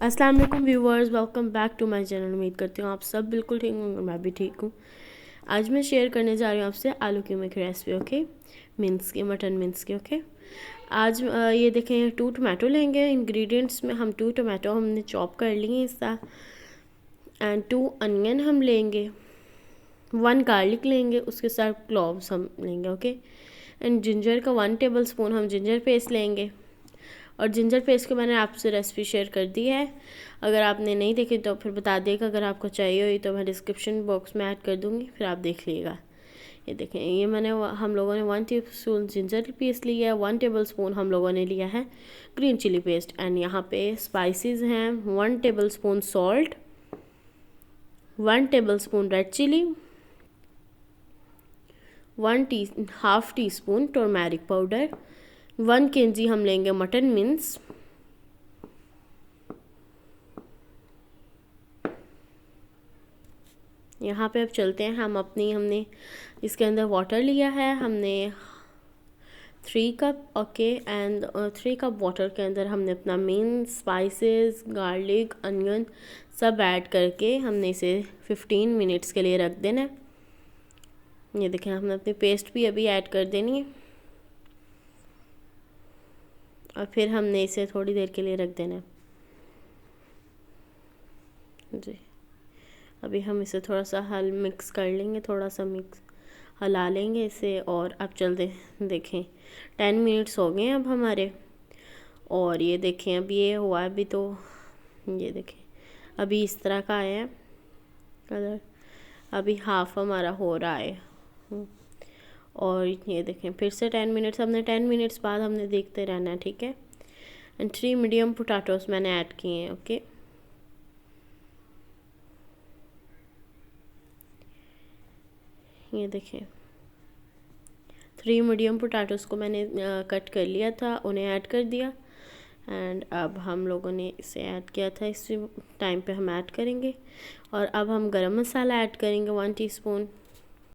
अस्सलाम वालेकुम viewers, welcome back to my channel. उम्मीद करती हूँ आप सब बिल्कुल ठीक होंगे, मैं भी ठीक हूँ। आज मैं शेयर करने जा रही हूँ आपसे आलू कीमे की रेसिपी। ओके, मिन्स के, मटन मिन्स के। ओके, आज ये देखें 2 टमाटो लेंगे। इंग्रेडिएंट्स में हम 2 टमाटो हमने चॉप कर लिए इसका, एंड 2 अनियन हम लेंगे, 1 गार्लिक लेंगे, उसके साथ क्लोव्स हम लेंगे। ओके, एंड जिंजर का 1 टेबल स्पून हम जिंजर पेस्ट लेंगे। और जिंजर पेस्ट को मैंने आपसे रेसिपी शेयर कर दी है, अगर आपने नहीं देखी तो फिर बता देगा। अगर आपको चाहिए हुई तो मैं डिस्क्रिप्शन बॉक्स में ऐड कर दूँगी, फिर आप देख लीजिएगा। ये देखें, ये हम लोगों ने 1 टीस्पून जिंजर पेस्ट लिया है, 1 टेबल स्पून हम लोगों ने लिया है ग्रीन चिली पेस्ट, एंड यहाँ पे स्पाइसेस हैं 1 table spoon salt, 1 table spoon red chili, 1/2 teaspoon turmeric powder, 1 kg हम लेंगे मटन मिन्स, यहाँ पे अब चलते हैं हम हमने इसके अंदर वाटर लिया है हमने 3 cup. Okay, and 3 cup water के अंदर हमने अपना मेन स्पाइसेस, गार्लिक, अनियन सब ऐड करके हमने इसे 15 मिनट्स के लिए रख देना है। ये देखें, हमने अपनी पेस्ट भी अभी ऐड कर देनी है और फिर हमने इसे थोड़ी देर के लिए रख देना है जी। अभी हम इसे थोड़ा सा मिक्स कर लेंगे, थोड़ा सा मिक्स हिला लेंगे इसे। और अब चलते देखें 10 मिनट्स हो गए अब हमारे, और ये देखें अब ये हुआ है अभी, तो ये देखें अभी इस तरह का आया है कलर, अभी हाफ हमारा हो रहा है। और ये देखें फिर से 10 मिनट्स, हमने 10 मिनट्स बाद हमने देखते रहना है, ठीक है। एंड 3 मीडियम पोटैटोस मैंने ऐड किए हैं। ओके, ये देखें 3 मीडियम पोटैटोस को मैंने कट कर लिया था, उन्हें ऐड कर दिया। एंड अब हम लोगों ने इसे ऐड किया था, इस टाइम पे हम ऐड करेंगे। और अब हम गरम मसाला ऐड करेंगे 1 टीस्पून।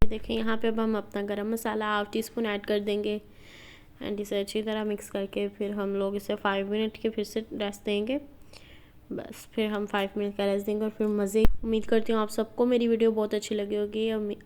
देखें यहाँ पे अब हम अपना गरम मसाला 1/2 टीस्पून ऐड कर देंगे, एंड इसे अच्छी तरह मिक्स करके फिर हम लोग इसे 5 मिनट के फिर से रेस्ट देंगे। बस फिर हम 5 मिनट का रेस्ट देंगे और फिर मज़े। उम्मीद करती हूँ आप सबको मेरी वीडियो बहुत अच्छी लगी होगी।